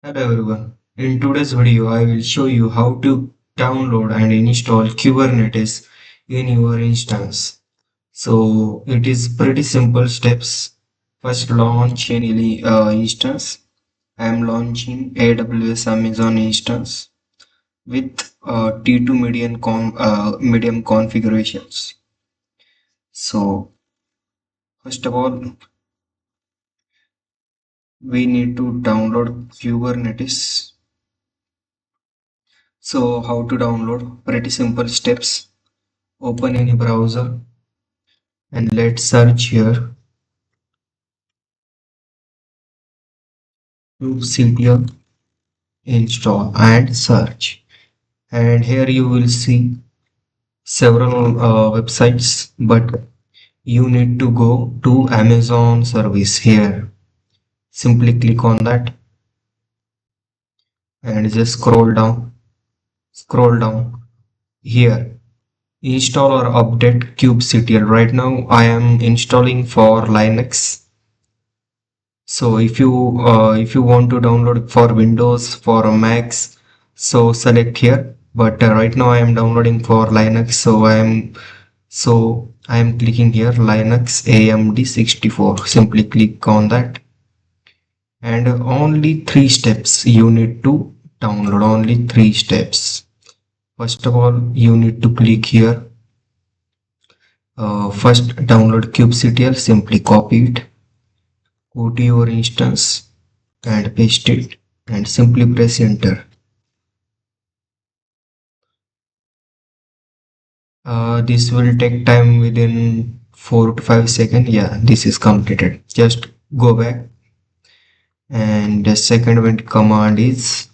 Hello everyone. In today's video, I will show you how to download and install Kubernetes in your instance. So it is pretty simple steps. First, launch any instance. I am launching AWS Amazon instance with T2 medium configurations. So first of all, we need to download Kubernetes. So how to download? Pretty simple steps. Open any browser and let's search here kubectl install and search, and here you will see several websites, but you need to go to Amazon service. Here simply click on that and just scroll down here, install or update kubectl. Right now I am installing for Linux. So if you want to download for Windows, for Macs, so select here. But right now I am downloading for Linux, so I am clicking here Linux AMD 64. Simply click on that, and only 3 steps you need to download. Only 3 steps. First of all, you need to click here. First, download kubectl. Simply copy it. Go to your instance and paste it and simply press enter. This will take time within 4 to 5 seconds. Yeah, this is completed. Just go back, and the second command is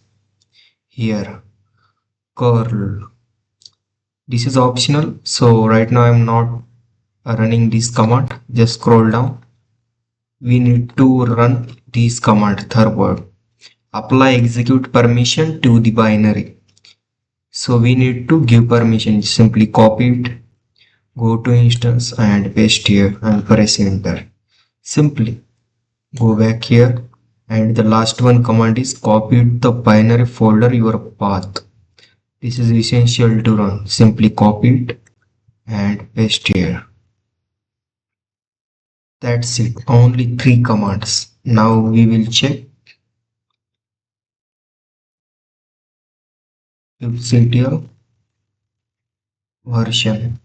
here, curl. This is optional, so right now I'm not running this command. Just scroll down. We need to run this command. Third word, apply execute permission to the binary. So we need to give permission. Simply copy it, go to instance and paste here and press enter. Simply go back here, and the last one command is copy the binary folder your path. This is essential to run. Simply copy it and paste here. That's it. Only 3 commands. Now we will check kubectl version,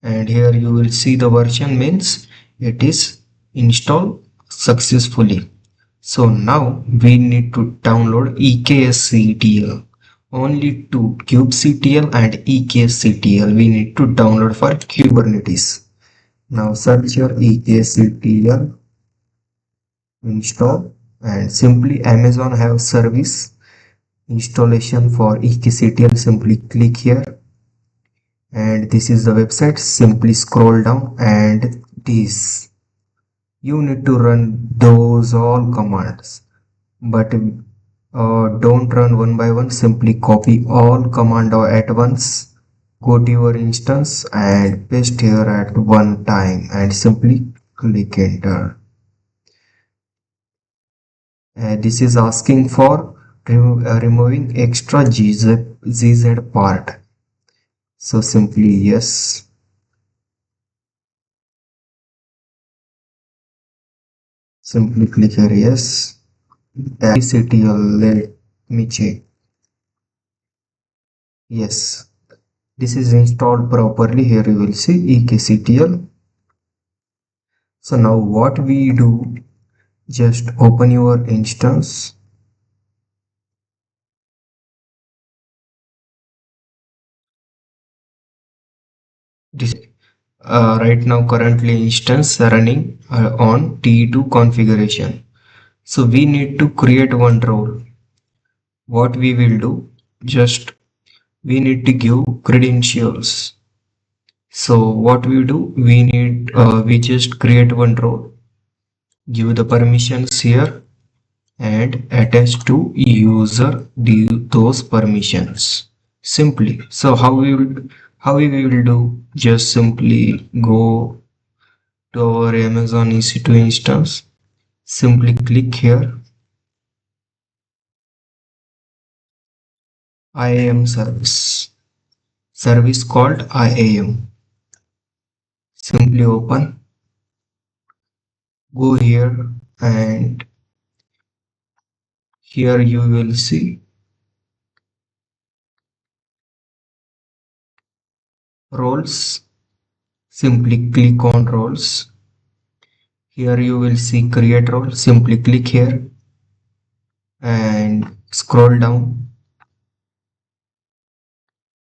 and here you will see the version means it is installed successfully. So now we need to download eksctl. Only two, kubectl and eksctl, we need to download for Kubernetes. Now search your eksctl, install, and simply Amazon have service installation for eksctl. Simply click here, and this is the website. Simply scroll down, and this you need to run those all commands, but don't run one by one. Simply copy all command at once. Go to your instance and paste here at one time and simply click enter. This is asking for removing extra ZZ part. So simply yes. Simply click here yes. XCTL, let me check. Yes, this is installed properly. Here you will see eksctl. So now what we do, just open your instance. This right now currently instance running on T2 configuration. So we need to create one role. What we will do, just we need to give credentials. So what we do, we just create one role, give the permissions here, and attach to user those permissions. Simply. So how we will do, just simply go to our Amazon EC2 instance. Simply click here IAM service called IAM. Simply open, go here, and here you will see roles. Simply click on roles. Here you will see create role. Simply click here and scroll down.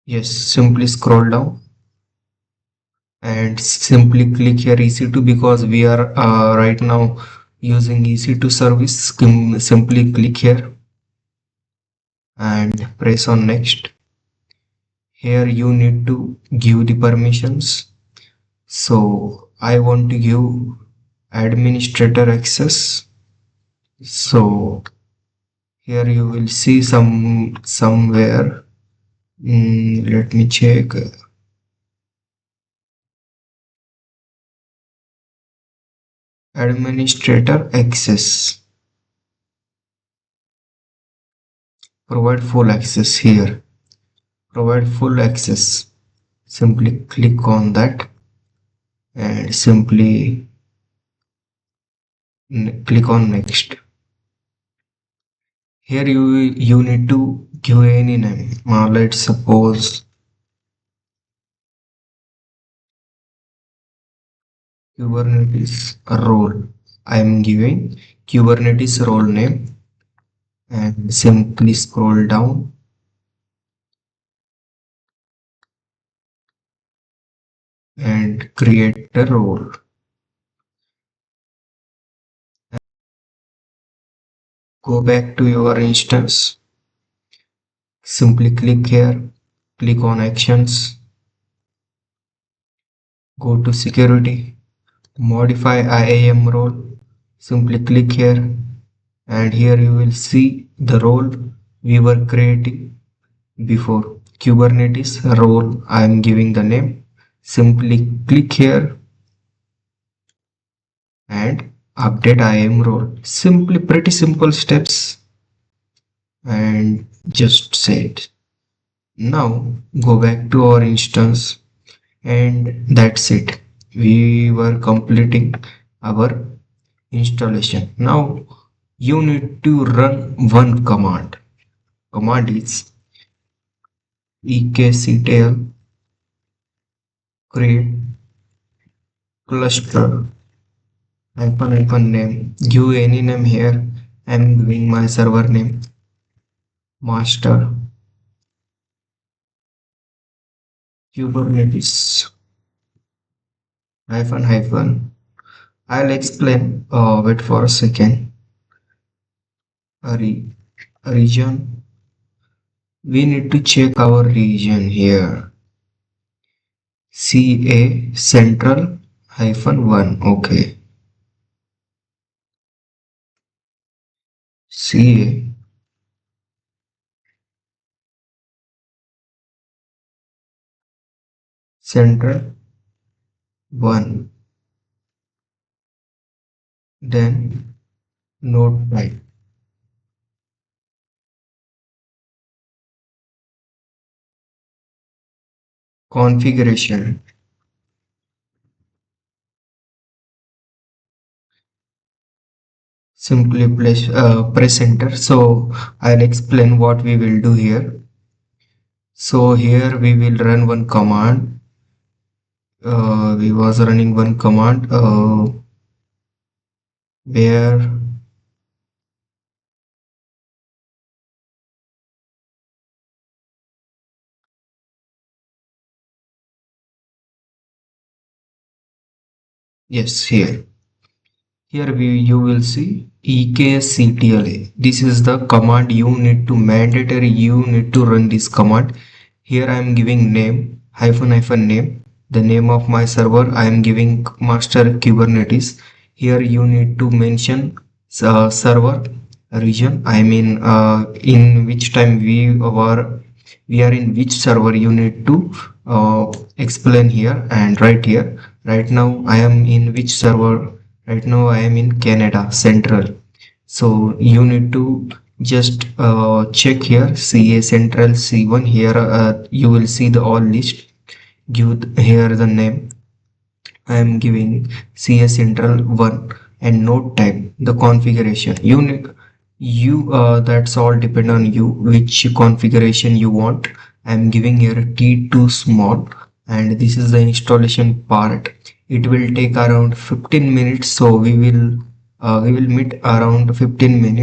Yes, simply scroll down and simply click here EC2 because we are right now using EC2 service. Simply click here and press on next. Here you need to give the permissions. So I want to give administrator access. So here you will see somewhere. Let me check. Administrator access. Provide full access here. Provide full access. Simply click on that and simply click on next. Here you need to give any name. Let's suppose Kubernetes role. I am giving Kubernetes role name and simply scroll down and create the role. Go back to your instance. Simply click here, click on actions, go to security, modify IAM role. Simply click here and here you will see the role we were creating before. Kubernetes role, I am giving the name. Simply click here and update IAM role. Simply pretty simple steps and just say it. Now go back to our instance and that's it. We were completing our installation. Now you need to run one command. Command is eksctl create cluster hyphen name. Give any name here. I'm giving my server name master Kubernetes hyphen. I'll explain. Wait for a second. Region. We need to check our region here. CA central -1. Okay. CA central 1. Then node type. Configuration. Simply press enter. So I'll explain what we will do here. So here we will run one command. We was running one command where yes, here you will see eksctl. This is the command you need to run this command. Here I am giving name hyphen name, the name of my server. I am giving master Kubernetes. Here you need to mention server region. I mean in which time we are in which server. You need to explain here and write here. Right now I am in which server. Right now I am in Canada Central. So you need to just check here CA Central C1. Here you will see the all list. Give here the name. I am giving CS Central 1 and node type the configuration. That's all depend on you which configuration you want. I am giving here T2 small, and this is the installation part. It will take around 15 minutes, so we will meet around 15 minutes.